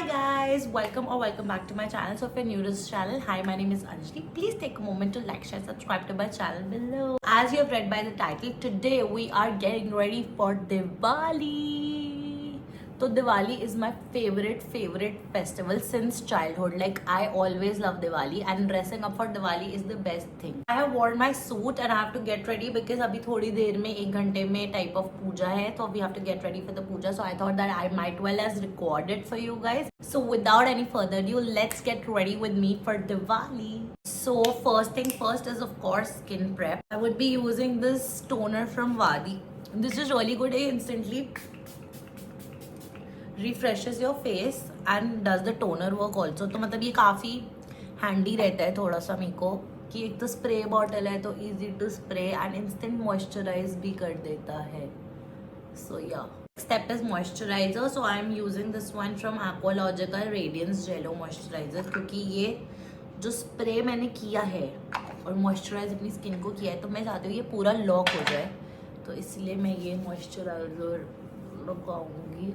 guys, welcome back to my channel. So if you're new to this channel, hi, my name is Anjali. Please take a moment to like, share, subscribe to my channel below. As you have read by the title, today we are getting ready for Diwali. So Diwali is my favorite festival since childhood. Like I always love Diwali and dressing up for Diwali is the best thing. I have worn my suit and I have to get ready because अभी थोड़ी देर में 1 घंटे में type of पूजा है, तो we have to get ready for the puja. So I thought that I might well as record it for you guys. So without any further ado, let's get ready with me for Diwali. So first thing first is of course skin prep. I would be using this toner from Wadi. This is really good. It instantly refreshes your face and does the toner work also. तो मतलब ये काफ़ी handy रहता है थोड़ा सा मेरे को कि एक तो स्प्रे बॉटल है तो easy to spray and instant moisturize भी कर देता है. So yeah. Step is moisturizer. So I am using this one from Aqualogica Radiance Jello Moisturizer क्योंकि ये जो स्प्रे मैंने किया है और मॉइस्चराइज अपनी स्किन को किया है तो मैं चाहती हूँ ये पूरा लॉक हो जाए, तो इसलिए मैं ये मॉइस्चराइजर लगाऊंगी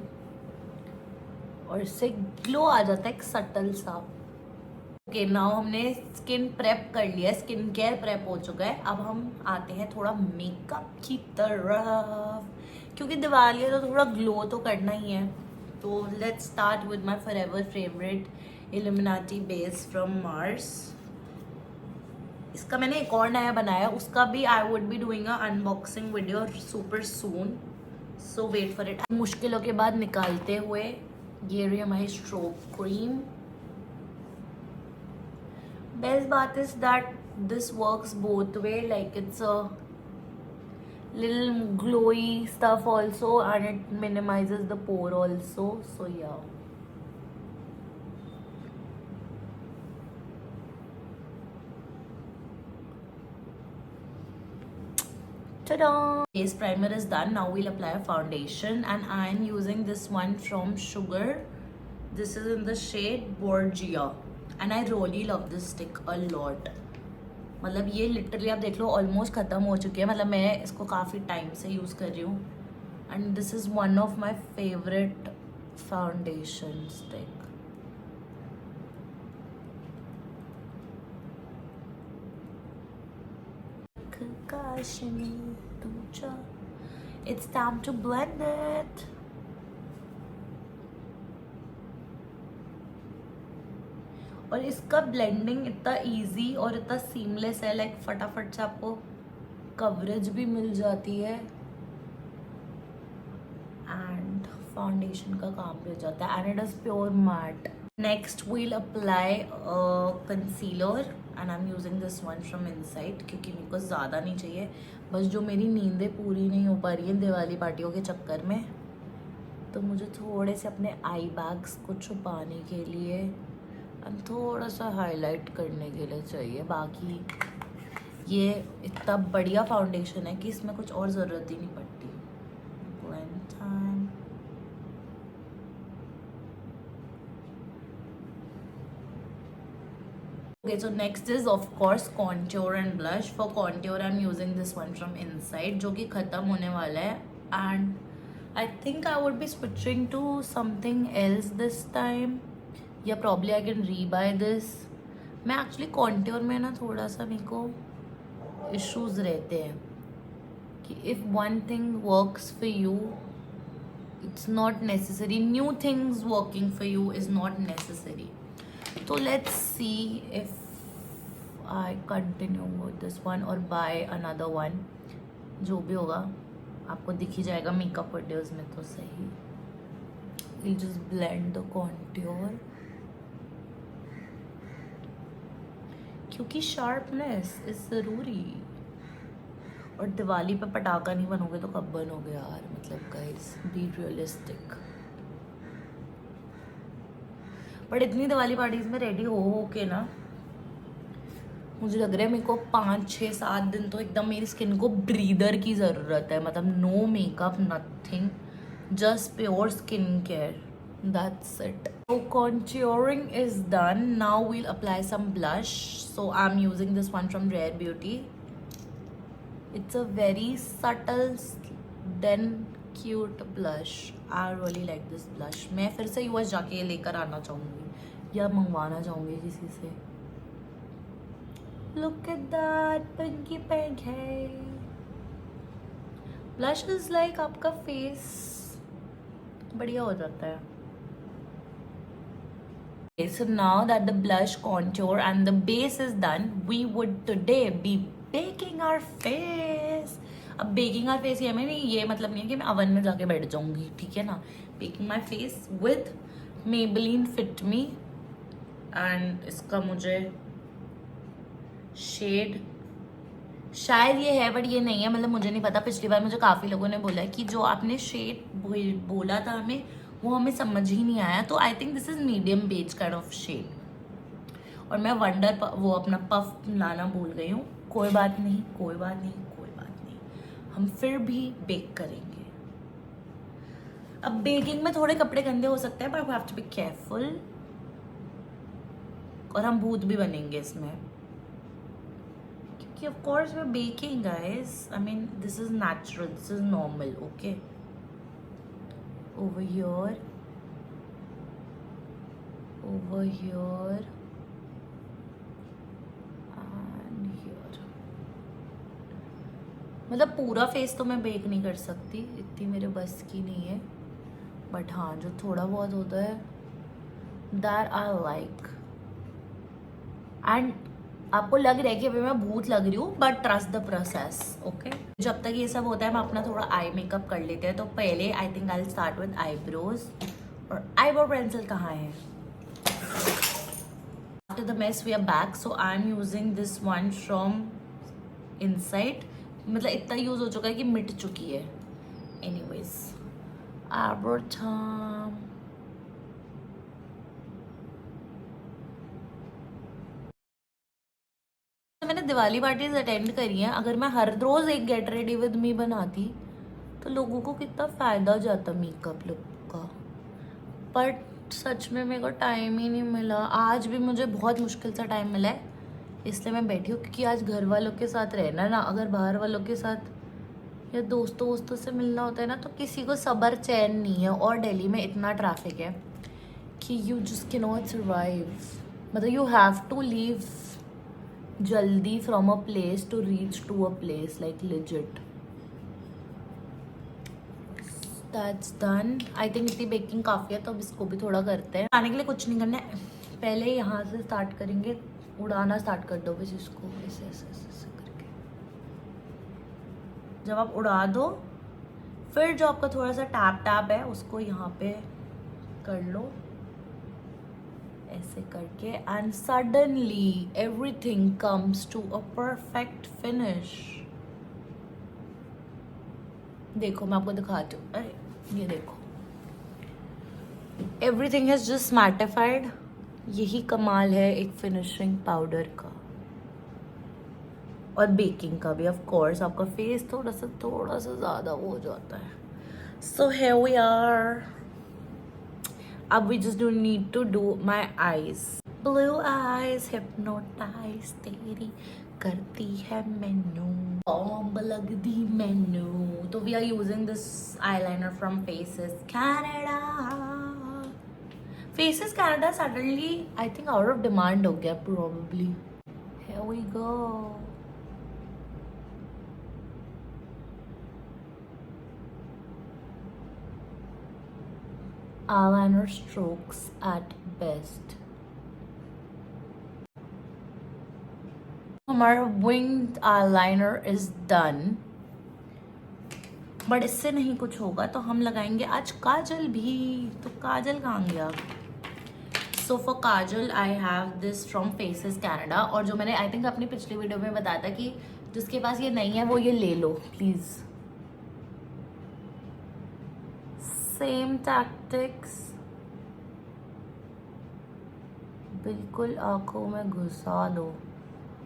और इससे ग्लो आ जाता है एक सटल सा. ओके नाउ हमने स्किन प्रेप कर लिया, स्किन केयर प्रेप हो चुका है. अब हम आते हैं थोड़ा मेकअप की तरफ क्योंकि दिवाली है तो थोड़ा ग्लो तो करना ही है. तो let's start with my forever favourite illuminati base from Mars. इसका मैंने एक और नया बनाया, उसका भी I would be doing a unboxing video super soon, so wait for it. मुश्किलों के बाद निकालते हुए ये रही हमारी स्ट्रोक क्रीम. बेस्ट बात is that this works both way, like it's a little glowy stuff also and it minimizes the pore also, so yeah. Ta-da! Base primer is done. Now we'll apply a foundation and I am using this one from Sugar. This is in the shade Borgia and I really love this stick a lot. मतलब ये literally आप देख लो almost ख़त्म हो चुकी है, मतलब मैं इसको काफ़ी टाइम से यूज़ कर रही हूँ and this is one of my favourite foundation stick. It's time to blend it. और इसका ब्लेंडिंग इतना इजी और इतना सीमलेस है, लाइक फटाफट से आपको कवरेज भी मिल जाती है एंड फाउंडेशन का काम भी हो जाता है and it is pure matte. Next we'll apply concealer and I am using this one from inside क्योंकि मेरे को ज़्यादा नहीं चाहिए, बस जो मेरी नींदें पूरी नहीं हो पा रही हैं दिवाली पार्टियों के चक्कर में, तो मुझे थोड़े से अपने आई बैग्स को छुपाने के लिए एंड थोड़ा सा हाईलाइट करने के लिए चाहिए. बाकी ये इतना बढ़िया फाउंडेशन है कि इसमें कुछ और ज़रूरत ही नहीं पड़ती. Okay, so next is of course contour and blush. For contour I'm using this one from Inside जो कि ख़त्म होने वाला है and I think I would be switching to something else this time. या प्रॉब्ली आई कैन रीबाय दिस. मैं actually contour में ना थोड़ा सा मेरे को इश्यूज रहते हैं कि if one thing works for you it's not necessary, new things working for you is not necessary. तो let's see if I continue with this one और बाय अनदर वन. जो भी होगा आपको दिख ही जाएगा मेकअप वीडियोज में, तो सही. Will just blend the contour क्योंकि शार्पनेस इज ज़रूरी. और दिवाली पे पटाखा नहीं बनोगे तो कब बनोगे यार, मतलब गाइस बी रियलिस्टिक. बट इतनी दिवाली पार्टीज में रेडी हो के ना मुझे लग रहा है मेरे को 5, 6, 7 दिन तो एकदम मेरी स्किन को ब्रीदर की ज़रूरत है. मतलब no makeup, nothing, just pure skin care. That's it. So contouring is done. Now we'll apply some blush. So I'm using this one from Rare Beauty. It's a very subtle then cute blush, I really like this blush. मैं फिर से US जाके ये लेकर आना चाहूँगी या मंगवाना चाहूँगी किसी से। Look at that pinky pink है। ब्लश इज लाइक आपका फेस बढ़िया हो जाता है। Okay, so now that the blush, contour and the base is done, we would today be baking our face. अब baking our face ये में नहीं, ये मतलब नहीं है कि मैं oven में जाके बैठ जाऊंगी, ठीक है ना। Baking my face with Maybelline Fit Me and इसका मुझे शेड शायद ये है बट ये नहीं है, मतलब मुझे नहीं पता। पिछली बार मुझे काफ़ी लोगों ने बोला कि जो आपने शेड बोला था हमें वो हमें समझ ही नहीं आया, तो I think this is medium beige kind of shade. और मैं वंडर वो अपना पफ लाना भूल गई हूँ। कोई बात नहीं, कोई बात नहीं, कोई बात नहीं, हम फिर भी बेक करेंगे। अब बेकिंग में थोड़े कपड़े गंदे हो सकते हैं but we have to be careful. और हम भूत भी बनेंगे इसमें क्योंकि of course we baking guys, I mean this is natural, this is normal. Okay, over here, over here and here। मतलब पूरा फेस तो मैं बेक नहीं कर सकती, इतनी मेरे बस की नहीं है, बट हाँ जो थोड़ा बहुत होता है दैट आई लाइक। एंड आपको लग रहा है कि अभी मैं भूत लग रही हूँ, but trust the process. Okay, जब तक ये सब होता है हम अपना थोड़ा आई मेकअप कर लेते हैं। तो पहले I think I will start with eyebrows. और आईब्रो पेंसिल कहाँ है? After the mess we are back, so I am using this one from inside. मतलब इतना यूज हो चुका है कि मिट चुकी है। Anyways, eyebrow time. मैंने दिवाली पार्टीज अटेंड करी हैं। अगर मैं हर रोज एक गेट रेडी विद मी बनाती तो लोगों को कितना फ़ायदा जाता मेकअप लुक का, बट सच में मेरे को टाइम ही नहीं मिला। आज भी मुझे बहुत मुश्किल सा टाइम मिला है, इसलिए मैं बैठी हूँ क्योंकि आज घर वालों के साथ रहना ना। अगर बाहर वालों के साथ या दोस्तों वोस्तों से मिलना होता है ना तो किसी को सब्र चैन नहीं है। और दिल्ली में इतना ट्रैफिक है कि you just can not survive. मतलब यू हैव टू लीव जल्दी from a place to reach to a place, like legit. That's done. I think इतनी बेकिंग काफ़ी है, तो अब इसको भी थोड़ा करते हैं। आने के लिए कुछ नहीं करना है, पहले यहाँ से स्टार्ट करेंगे। उड़ाना स्टार्ट कर दो बस इसको, ऐसे ऐसे ऐसे ऐसे करके। जब आप उड़ा दो फिर जो आपका थोड़ा सा टैप टैप है उसको यहाँ पे कर लो ऐसे करके, and suddenly everything comes to a perfect finish. देखो मैं आपको दिखाती हूँ, अरे ये देखो, एवरीथिंग हैज जस्ट मैटिफाइड। यही कमाल है एक फिनिशिंग पाउडर का और बेकिंग का भी। ऑफ कोर्स आपका फेस थोड़ा सा ज़्यादा वो हो जाता है। So here we are. अब we just don't need to do my eyes. Blue eyes hypnotize तेरी करती है मैनू, बॉम्ब लगदी मैनू। तो we are using this eyeliner from Faces Canada. Faces Canada suddenly I think out of demand हो गया probably. Here we go. Eyeliner strokes at best. हमारा winged eyeliner is done, but इससे नहीं कुछ होगा तो हम लगाएंगे आज काजल भी। तो काजल कहाँ गया? So for Kajal I have this from faces Canada. और जो मैंने आई थिंक अपनी पिछली वीडियो में बताया था कि जिसके पास ये नहीं है वो ये ले लो प्लीज़। सेम टैक्टिक्स, बिल्कुल आंखों में घुसा लो।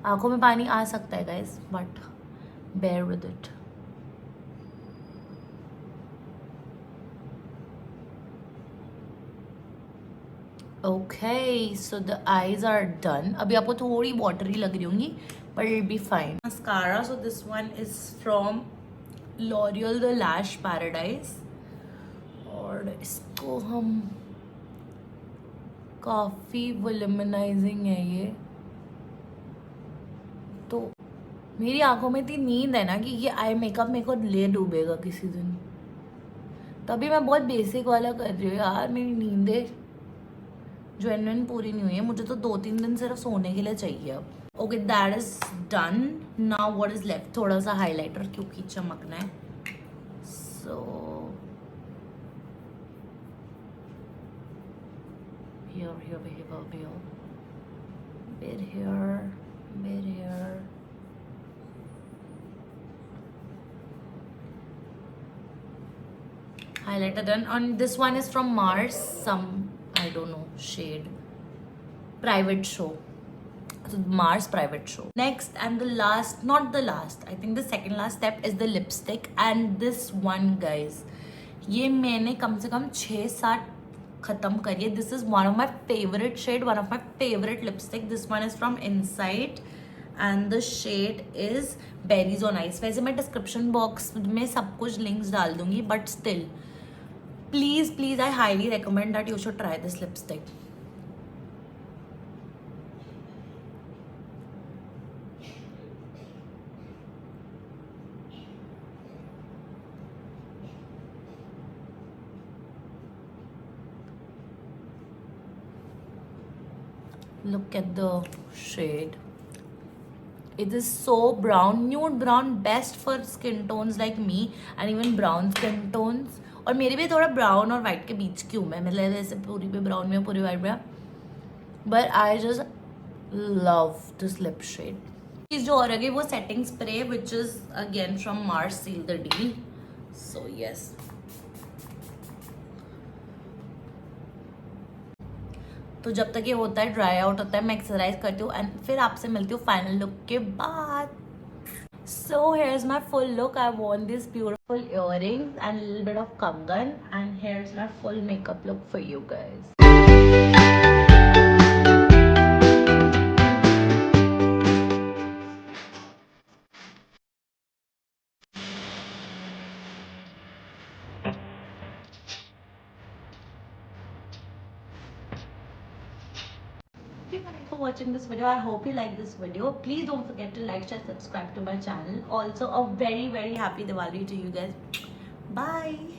आंखों में पानी आ सकता है guys, but bear with it. Okay, so the eyes are done. अभी आपको थोड़ी वाटरी लग रही होंगी but it be fine. Mascara, so this one is from L'Oreal the lash paradise, और इसको हम काफ़ी वोल्यूमनाइजिंग है ये। तो मेरी आंखों में इतनी नींद है ना कि ये आई मेकअप मेरे को ले डूबेगा किसी दिन, तभी मैं बहुत बेसिक वाला कर रही हूँ यार। मेरी नींदें जेन्युइन पूरी नहीं हुई है, मुझे तो 2-3 दिन सिर्फ सोने के लिए चाहिए अब। Okay, that is done. Now what is left, थोड़ा सा हाइलाइटर क्योंकि चमकना है। सो here, bit here. Highlighter done. And this one is from Mars, some I don't know shade, Private Show. So Mars Private Show. Next and the last, not the last, I think the second last step is the lipstick. And this one guys, ये मैंने कम से कम 6-7 खत्म करिए. This is one of my favorite shade, one of my favorite lipstick. This one is from Insight and the shade is Berries on Ice. वैसे मैं description box में सब कुछ links डाल दूंगी, but still please I highly recommend that you should try this lipstick. Look at the shade. It is so brown, nude brown, best for skin tones like me and even brown skin tones. और मेरे भी थोड़ा brown और white के बीच की हूँ मैं, मतलब ऐसे पूरी भी ब्राउन में पूरी वाइट में, but I just love this lip shade. चीज जो और गई वो setting spray which is again from Mars, seal the deal. So yes, तो जब तक ये होता है, ड्राई आउट होता है, मैं एक्सरसाइज करती हूँ एंड फिर आपसे मिलती हूँ फाइनल लुक के बाद. So here's my full look. I wore these beautiful earrings and a little bit of kangan, and here's my full makeup look for you guys. Thanks for watching this video. I hope you like this video. Please don't forget to like, share, subscribe to my channel. Also a very happy Diwali to you guys. Bye.